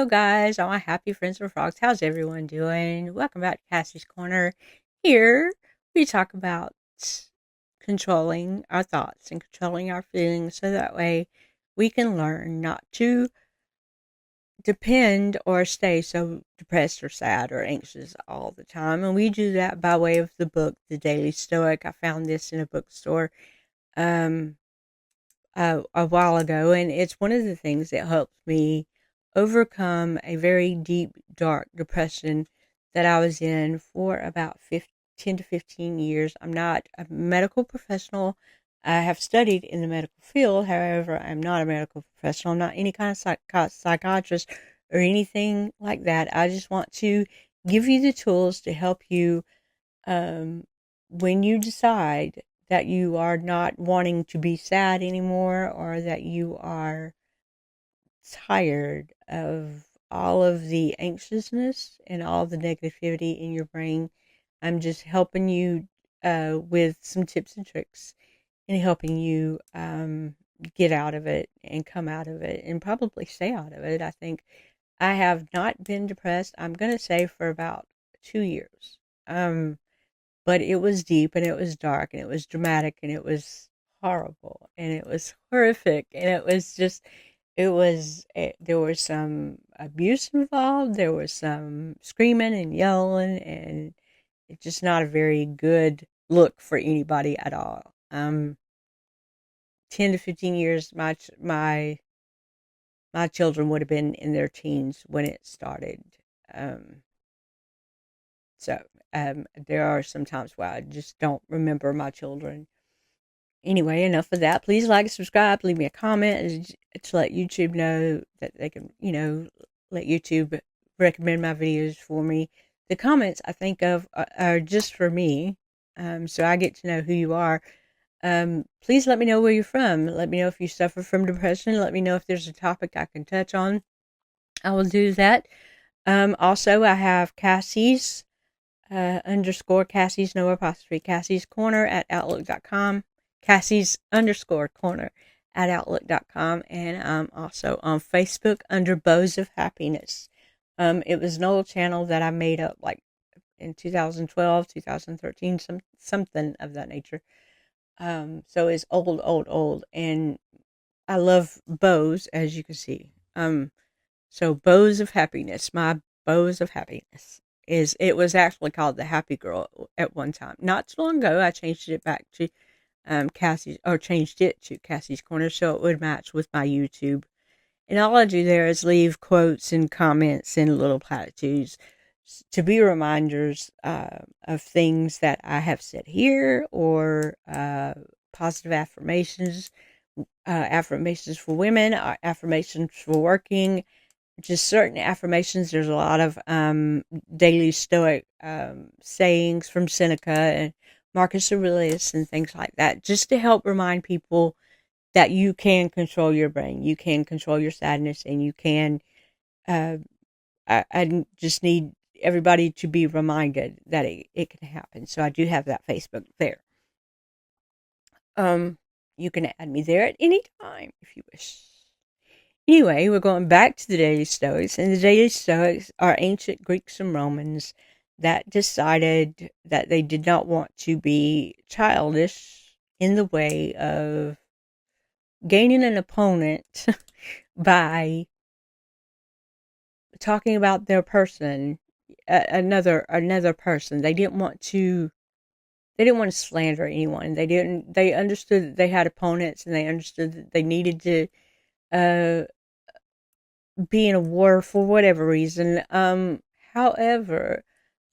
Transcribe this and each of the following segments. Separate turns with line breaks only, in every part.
Hello, guys, all my happy friends with frogs. How's everyone doing? Welcome back to Cassie's Corner. Here, we talk about controlling our thoughts and controlling our feelings so that way we can learn not to depend or stay so depressed or sad or anxious all the time. And we do that by way of the book, The Daily Stoic. I found this in a bookstore um, a while ago, and it's one of the things that helped me overcome a very deep, dark depression that I was in for about 10 to 15 years. I'm not a medical professional. I have studied in the medical field. However, I'm not a medical professional. I'm not any kind of psychiatrist or anything like that. I just want to give you the tools to help you um, when you decide that you are not wanting to be sad anymore or that you are tired of all of the anxiousness and all the negativity in your brain. I'm just helping you with some tips and tricks and helping you get out of it and come out of it and probably stay out of it. I think I have not been depressed, I'm going to say, for about 2 years. But it was deep and it was dark and it was dramatic and it was horrible and it was horrific and it was just there was some abuse involved, there was some screaming and yelling, and it's just not a very good look for anybody at all. 10 to 15 years, my children would have been in their teens when it started. um so there are some times where I just don't remember my children. Anyway, enough of that. Please like, subscribe, leave me a comment to let YouTube know that they can, let YouTube recommend my videos for me. The comments I think of are just for me, so I get to know who you are. Please let me know where you're from. Let me know if you suffer from depression. Let me know if there's a topic I can touch on. I will do that. Also, I have Cassie's underscore Cassie's no apostrophe Cassie's Corner at outlook.com. Cassie's underscore corner at outlook.com, and also on Facebook under Bows of Happiness. It was an old channel that I made up like in 2012, 2013, something of that nature. So it's old, and I love bows, as you can see. So Bows of Happiness, my Bows of Happiness it was actually called the Happy Girl at one time. Not too long ago, I changed it back to changed it to Cassie's Corner so it would match with my YouTube. And all I do there is leave quotes and comments and little platitudes to be reminders of things that I have said here, or positive affirmations, affirmations for women, affirmations for working, just certain affirmations. There's a lot of daily Stoic sayings from Seneca and Marcus Aurelius and things like that, just to help remind people that you can control your brain, you can control your sadness, and you can. Uh, I just need everybody to be reminded that it can happen. So I do have that Facebook there. Um, you can add me there at any time if you wish. Anyway, we're going back to the Daily Stoics, and the Daily Stoics are ancient Greeks and Romans that decided that they did not want to be childish in the way of gaining an opponent by talking about their person, another person. They didn't want to slander anyone. They understood that they had opponents, and they understood that they needed to uh be in a war for whatever reason. However,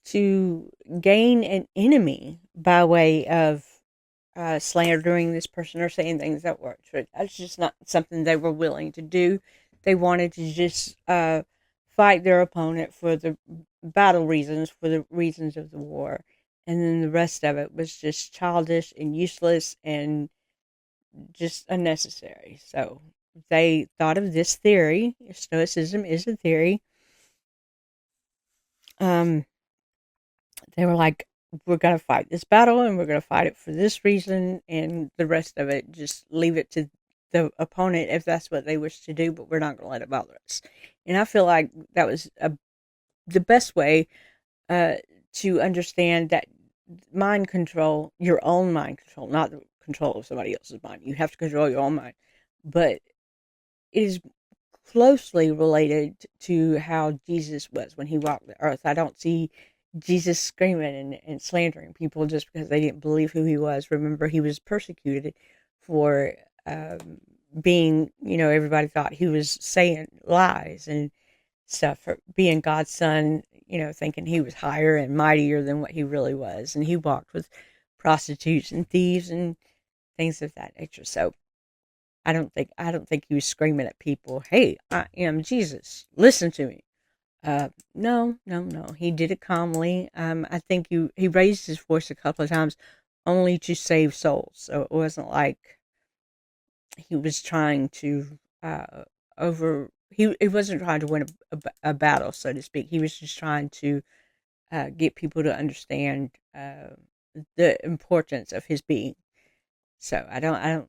to gain an enemy by way of slandering this person or saying things that weren't true, that's just not something they were willing to do. They wanted to just fight their opponent for the battle reasons, for the reasons of the war. And then the rest of it was just childish and useless and just unnecessary. So they thought of this theory. Stoicism is a theory. Um, they were like, we're going to fight this battle and we're going to fight it for this reason, and the rest of it, just leave it to the opponent if that's what they wish to do, but we're not going to let it bother us. And I feel like that was the best way uh, to understand that mind control, your own mind control, not the control of somebody else's mind. You have to control your own mind. But it is closely related to how Jesus was when he walked the earth. I don't see Jesus screaming and slandering people just because they didn't believe who he was. Remember, he was persecuted for being, everybody thought he was saying lies and stuff, for being God's son, thinking he was higher and mightier than what he really was. And he walked with prostitutes and thieves and things of that nature. So I don't think he was screaming at people, "Hey, I am Jesus. Listen to me." No, no, no. He did it calmly. I think he raised his voice a couple of times only to save souls. So it wasn't like he was trying to he wasn't trying to win a battle, so to speak. He was just trying to get people to understand the importance of his being. So I don't.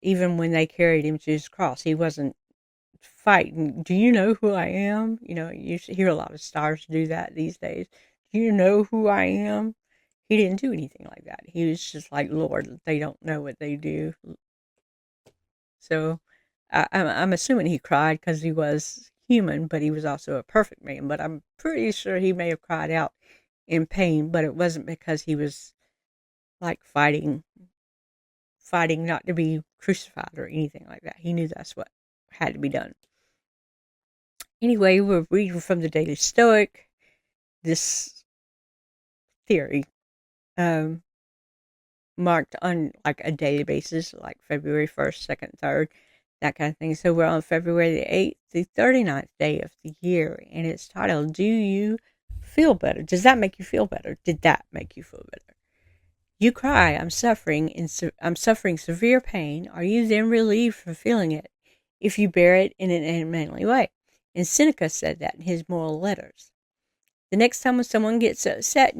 Even when they carried him to his cross, he wasn't fighting. Do you know who I am? You hear a lot of stars do that these days. Do you know who I am? He didn't do anything like that. He was just like, Lord, they don't know what they do. So I'm assuming he cried because he was human, but he was also a perfect man. But I'm pretty sure he may have cried out in pain, but it wasn't because he was like fighting not to be crucified or anything like that. He knew that's what had to be done. Anyway, we're reading from the Daily Stoic. This theory marked on like a daily basis, like February 1st, 2nd, 3rd, that kind of thing. So we're on February the 8th, the 39th day of the year, and it's titled, Do You Feel Better? Does that make you feel better? Did that make you feel better? You cry, I'm suffering severe pain. Are you then relieved from feeling it if you bear it in an unmanly way? And Seneca said that in his moral letters. The next time when someone gets upset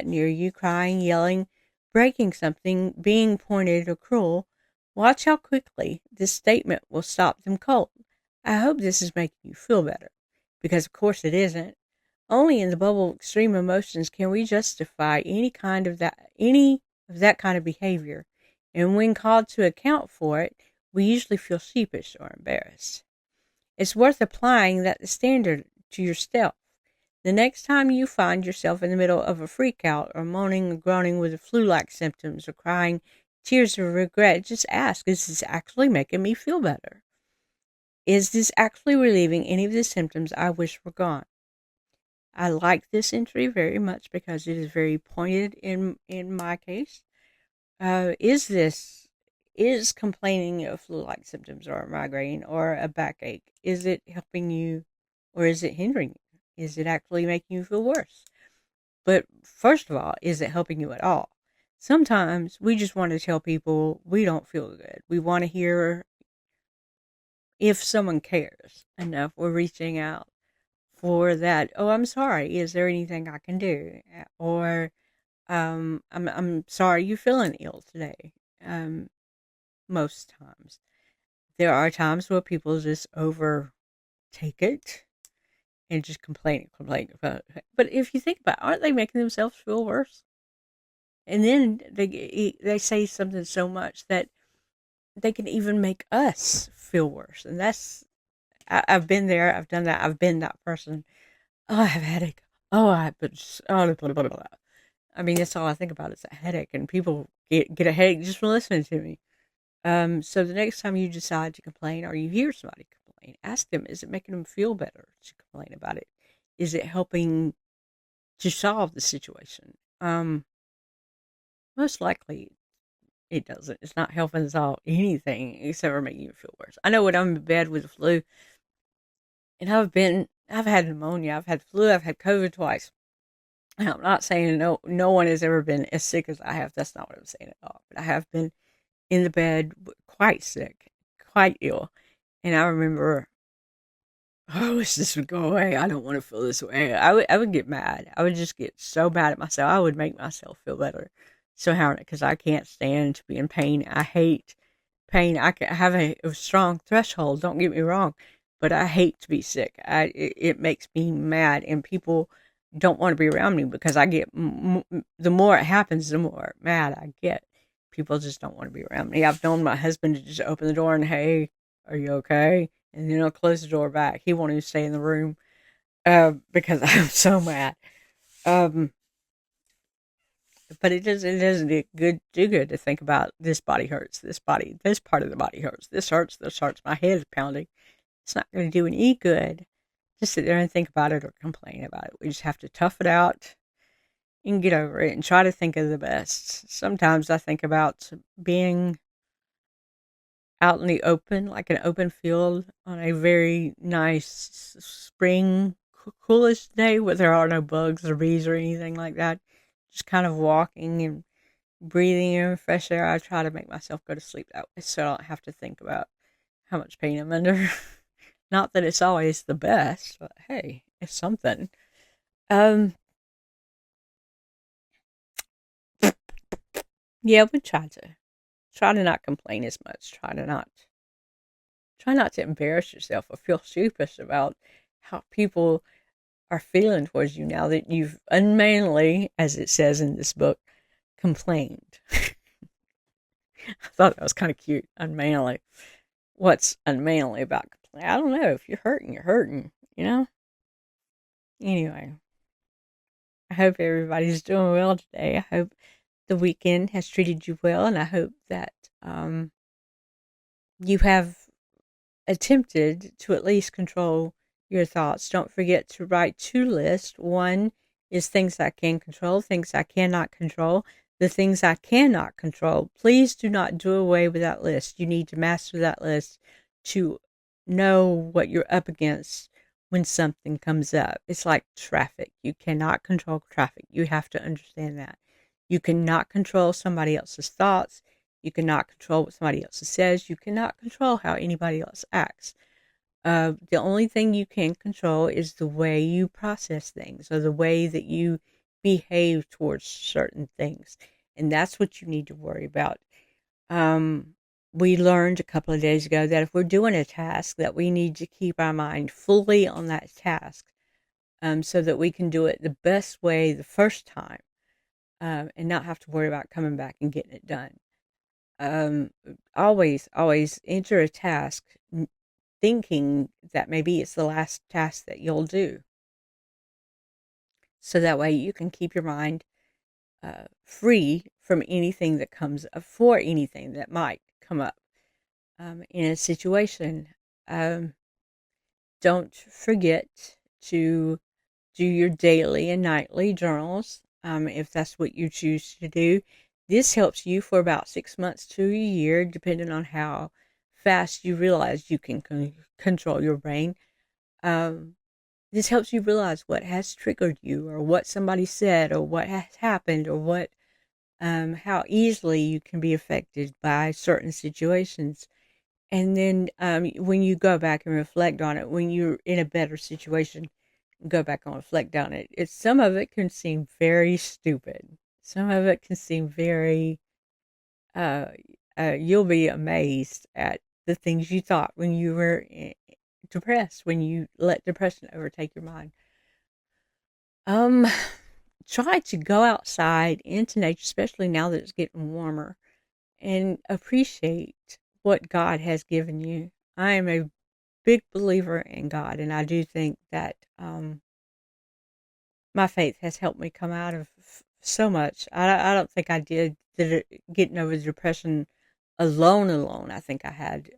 near you, crying, yelling, breaking something, being pointed or cruel, watch how quickly this statement will stop them cold. I hope this is making you feel better, because of course it isn't. Only in the bubble of extreme emotions can we justify any of that kind of behavior, and when called to account for it, we usually feel sheepish or embarrassed. It's worth applying that standard to yourself. The next time you find yourself in the middle of a freak out, or moaning or groaning with flu-like symptoms, or crying tears of regret, just ask, is this actually making me feel better? Is this actually relieving any of the symptoms I wish were gone? I like this entry very much because it is very pointed in my case. Is complaining of flu-like symptoms or a migraine or a backache, is it helping you or is it hindering you? Is it actually making you feel worse? But first of all, is it helping you at all? Sometimes we just want to tell people we don't feel good. We want to hear if someone cares enough. We're reaching out for that. Oh, I'm sorry. Is there anything I can do? Or I'm sorry you're feeling ill today. Most times, there are times where people just overtake it and just complain about it. But if you think about it, aren't they making themselves feel worse? And then they say something so much that they can even make us feel worse. And I've been there. I've done that. I've been that person. Oh, I have a headache. Oh, blah, blah, blah, blah. I mean, that's all I think about is a headache, and people get a headache just from listening to me. So the next time you decide to complain, or you hear somebody complain, ask them, is it making them feel better to complain about it? Is it helping to solve the situation? Most likely it doesn't. It's not helping to solve anything except for making you feel worse. I know when I'm in bed with the flu, and I've had pneumonia, I've had flu, I've had COVID twice. And I'm not saying no one has ever been as sick as I have. That's not what I'm saying at all. But I have been in the bed, quite sick, quite ill. And I remember, I wish this would go away. I don't want to feel this way. I would get mad. I would just get so mad at myself. I would make myself feel better. So how, because I can't stand to be in pain. I hate pain. I can have a strong threshold. Don't get me wrong, but I hate to be sick. It makes me mad, and people don't want to be around me because I get the more it happens, the more mad I get. People just don't want to be around me. I've known my husband to just open the door and, hey, are you okay? And then I'll close the door back. He won't even stay in the room because I'm so mad. Um, but it doesn't do good to think about this body hurts, this part of the body hurts, this hurts, my head is pounding. It's not going to do any good to sit there and think about it or complain about it. We just have to tough it out and get over it and try to think of the best. Sometimes I think about being out in the open, like an open field on a very nice spring, coolish day where there are no bugs or bees or anything like that. Just kind of walking and breathing in fresh air. I try to make myself go to sleep that way so I don't have to think about how much pain I'm under. Not that it's always the best, but hey, it's something. Um, yeah, we try to not complain as much. Try not to embarrass yourself or feel sheepish about how people are feeling towards you now that you've unmanly, as it says in this book, complained. I thought that was kind of cute. Unmanly. What's unmanly about complaining? I don't know. If you're hurting, you're hurting, you know? Anyway, I hope everybody's doing well today. I hope the weekend has treated you well, and I hope that you have attempted to at least control your thoughts. Don't forget to write 2 lists. One is things I can control, things I cannot control. The things I cannot control, please do not do away with that list. You need to master that list to know what you're up against when something comes up. It's like traffic. You cannot control traffic. You have to understand that. You cannot control somebody else's thoughts. You cannot control what somebody else says. You cannot control how anybody else acts. The only thing you can control is the way you process things or the way that you behave towards certain things. And that's what you need to worry about. We learned a couple of days ago that if we're doing a task, that we need to keep our mind fully on that task so that we can do it the best way the first time and not have to worry about coming back and getting it done. Always enter a task thinking that maybe it's the last task that you'll do. So that way you can keep your mind free from anything that comes up, for anything that might come up in a situation. Don't forget to do your daily and nightly journals if that's what you choose to do. This helps you for about 6 months to a year, depending on how fast you realize you can control your brain. This helps you realize what has triggered you, or what somebody said, or what has happened, or what how easily you can be affected by certain situations. And then when you go back and reflect on it, when you're in a better situation, go back and reflect on it. Some of it can seem very stupid. Some of it can seem very. Uh, you'll be amazed at the things you thought when you were depressed, when you let depression overtake your mind. Um, Try to go outside into nature, especially now that it's getting warmer, and appreciate what God has given you. I am a big believer in God, and I do think that my faith has helped me come out of so much. I don't think I did getting over the depression alone. I think I had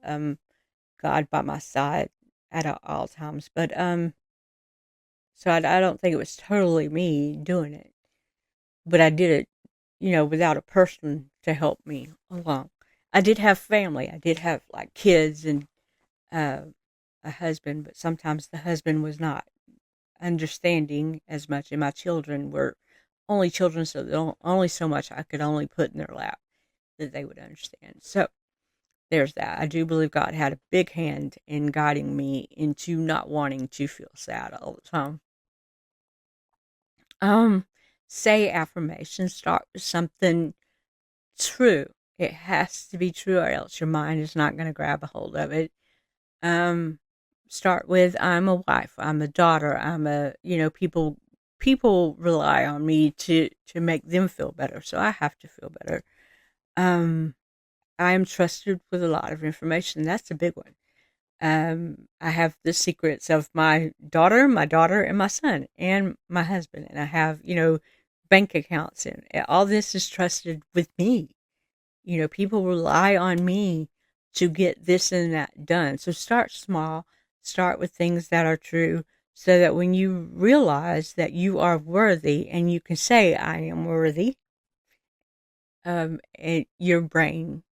God by my side at all times, but so I don't think it was totally me doing it, but I did it, without a person to help me along. I did have family. I did have like kids and uh, a husband, but sometimes the husband was not understanding as much, and my children were only children, so only so much I could only put in their lap that they would understand. So there's that. I do believe God had a big hand in guiding me into not wanting to feel sad all the time. Um, Say affirmations. Start with something true It has to be true, or else your mind is not going to grab a hold of it. Um, Start with, I'm a wife, I'm a daughter, I'm a, people rely on me to make them feel better, so I have to feel better. Um, I am trusted with a lot of information. That's a big one. I have the secrets of my daughter, and my son, and my husband, and I have, bank accounts, and all this is trusted with me. People rely on me to get this and that done. So start small, start with things that are true, so that when you realize that you are worthy and you can say, I am worthy, and your brain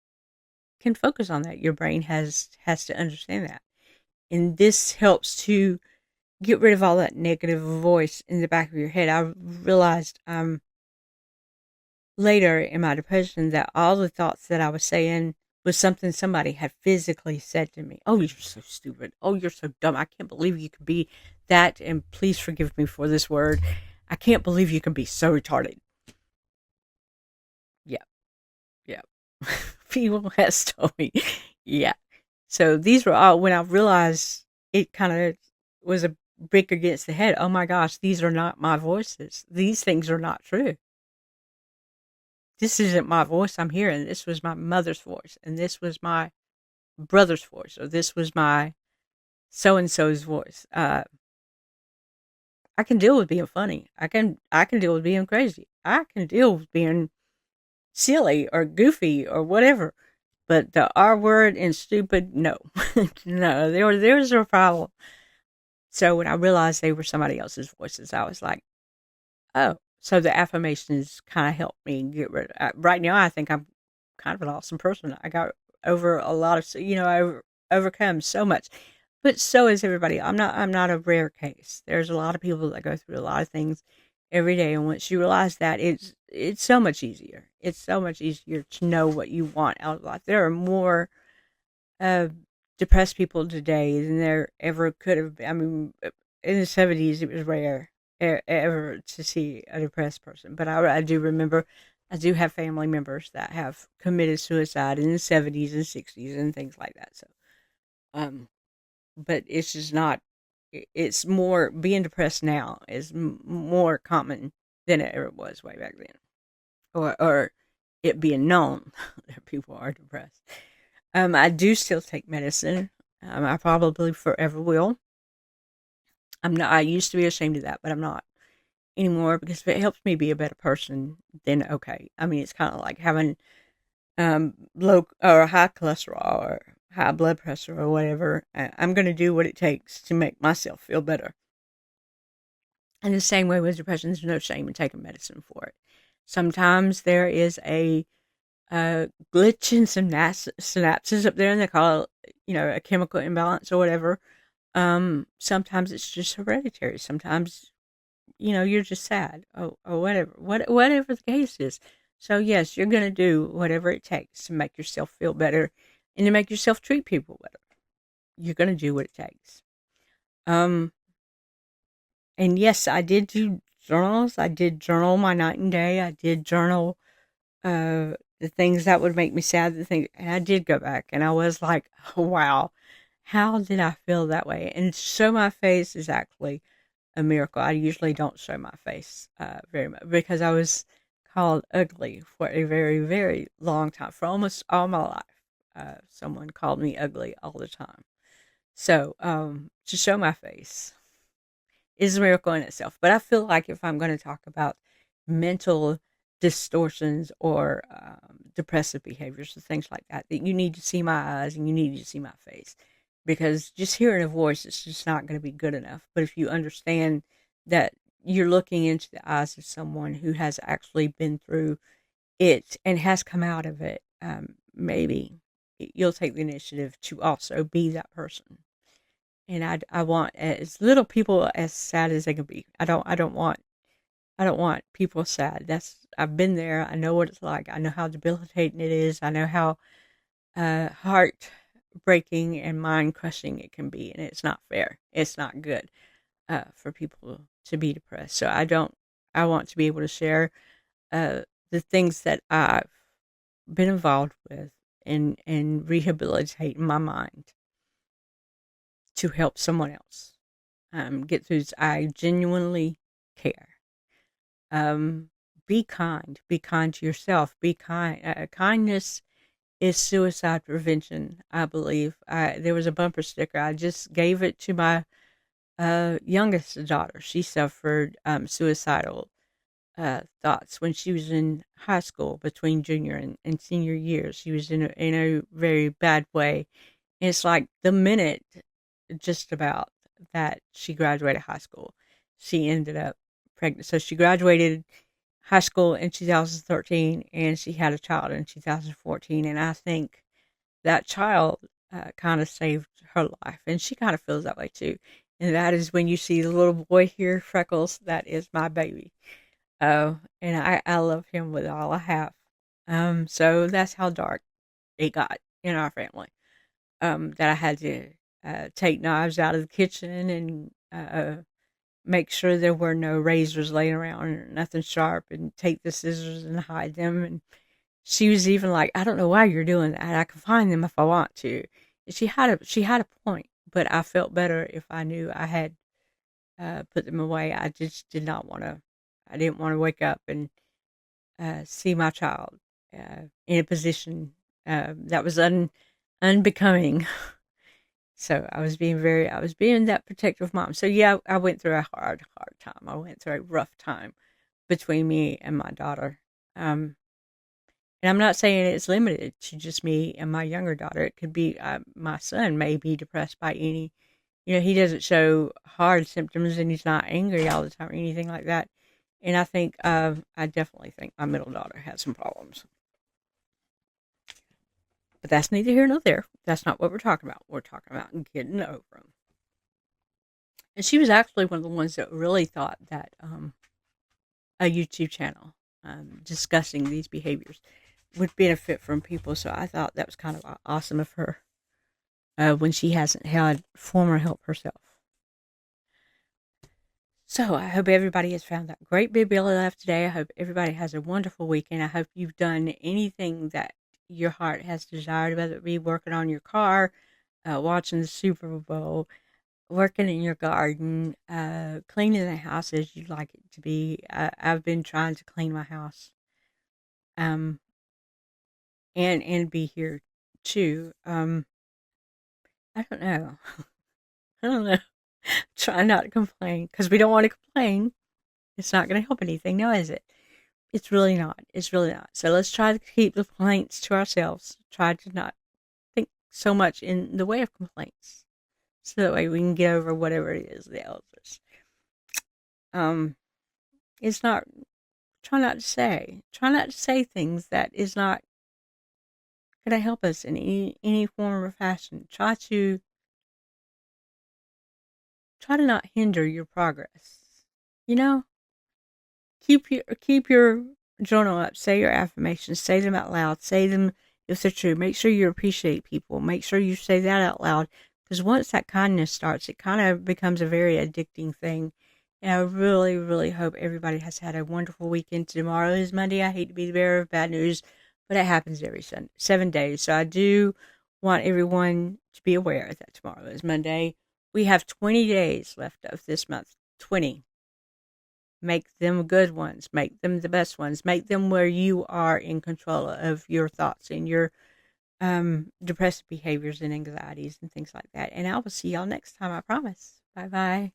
can focus on that. Your brain has to understand that. And this helps to get rid of all that negative voice in the back of your head. I realized later in my depression that all the thoughts that I was saying was something somebody had physically said to me. Oh, you're so stupid. Oh, you're so dumb. I can't believe you could be that. And please forgive me for this word. I can't believe you can be so retarded. Yeah, yeah. People has told me. Yeah. So these were all, when I realized it kind of was a brick against the head. Oh my gosh, these are not my voices. These things are not true. This isn't my voice I'm hearing. This was my mother's voice, and this was my brother's voice, or this was my so and so's voice. I can deal with being funny. I can deal with being crazy. I can deal with being silly or goofy or whatever. But the R word and stupid, no, no, there's a problem. So when I realized they were somebody else's voices, I was like, oh, so the affirmations kind of helped me get rid of. Right now, I think I'm kind of an awesome person. I got over a lot of, I overcome so much, but so is everybody. I'm not a rare case. There's a lot of people that go through a lot of things every day, and once you realize that, it's so much easier. It's so much easier to know what you want out of life. There are more uh, depressed people today than there ever could have been. I mean, in the 70s, it was rare ever to see a depressed person. But I do remember, I do have family members that have committed suicide in the 70s and 60s and things like that. So, um, but it's just not, it's more, being depressed now is more common than it ever was way back then. Or it being known that people are depressed. I do still take medicine. I probably forever will. I'm not. I used to be ashamed of that, but I'm not anymore, because if it helps me be a better person, then okay. I mean, it's kind of like having low or high cholesterol or high blood pressure or whatever. I'm going to do what it takes to make myself feel better. And the same way with depression, there's no shame in taking medicine for it. Sometimes there is a glitch in some synapses up there, and they call it, a chemical imbalance or whatever. Sometimes it's just hereditary. Sometimes, you're just sad, or whatever, whatever the case is. So yes, you're gonna do whatever it takes to make yourself feel better, and to make yourself treat people better. You're gonna do what it takes. Um, and yes, I did do journals. I did journal my night and day. I did journal the things that would make me sad, and I did go back, and I was like, oh, wow, how did I feel that way? And show my face is actually a miracle. I usually don't show my face very much, because I was called ugly for a very, very long time. For almost all my life, someone called me ugly all the time. So to show my face is a miracle in itself. But I feel like if I'm going to talk about mental distortions or depressive behaviors or things like that, that you need to see my eyes and you need to see my face, because just hearing a voice is just not going to be good enough. But if you understand that you're looking into the eyes of someone who has actually been through it and has come out of it, maybe you'll take the initiative to also be that person. And I want as little people as sad as they can be. I don't want people sad. I've been there. I know what it's like. I know how debilitating it is. I know how heartbreaking and mind crushing it can be, and it's not fair. It's not good for people to be depressed. So I don't. I want to be able to share the things that I've been involved with in rehabilitating my mind to help someone else get through this. I genuinely care. Um, be kind. Be kind to yourself. Be kind. Kindness is suicide prevention, I believe. There was a bumper sticker. I just gave it to my youngest daughter. She suffered suicidal thoughts when she was in high school between junior and senior years. She was in a very bad way. And it's like the minute just about that she graduated high school, she ended up pregnant. So she graduated high school in 2013 and she had a child in 2014. And I think that child kind of saved her life. And she kind of feels that way too. And that is when you see the little boy here, Freckles, that is my baby. And I love him with all I have. So that's how dark it got in our family. That I had to take knives out of the kitchen and make sure there were no razors laying around or nothing sharp, and take the scissors and hide them. And she was even like, "I don't know why you're doing that. I can find them if I want to." And she had a point, but I felt better if I knew I had put them away. I just did not want to. I didn't want to wake up and see my child in a position that was unbecoming. So I was being that protective mom. So yeah, I went through a hard time. I went through a rough time between me and my daughter. And I'm not saying it's limited to just me and my younger daughter. It could be my son may be depressed by any, he doesn't show hard symptoms and he's not angry all the time or anything like that. And I definitely think my middle daughter has some problems. But that's neither here nor there. That's not what we're talking about. We're talking about getting over them. And she was actually one of the ones that really thought that a YouTube channel discussing these behaviors would benefit from people. So I thought that was kind of awesome of her when she hasn't had former help herself. So I hope everybody has found that great big belly laugh today. I hope everybody has a wonderful weekend. I hope you've done anything that your heart has desired, whether it be working on your car, watching the Super Bowl, working in your garden, cleaning the house as you'd like it to be. I've been trying to clean my house, and be here too. I don't know. I don't know. Try not to complain because we don't want to complain. It's not going to help anything, now is it? It's really not. It's really not. So let's try to keep the complaints to ourselves. Try to not think so much in the way of complaints, so that way we can get over whatever it is that ails us. It's not. Try not to say things that is not going to help us in any form or fashion. Try to not hinder your progress. Keep your journal up. Say your affirmations. Say them out loud. Say them if they're true. Make sure you appreciate people. Make sure you say that out loud, because once that kindness starts, it kind of becomes a very addicting thing. And I really, really hope everybody has had a wonderful weekend. Tomorrow is Monday. I hate to be the bearer of bad news, but it happens every 7 days. So I do want everyone to be aware that tomorrow is Monday. We have 20 days left of this month. 20. Make them good ones. Make them the best ones. Make them where you are in control of your thoughts and your depressive behaviors and anxieties and things like that. And I will see y'all next time, I promise. Bye-bye.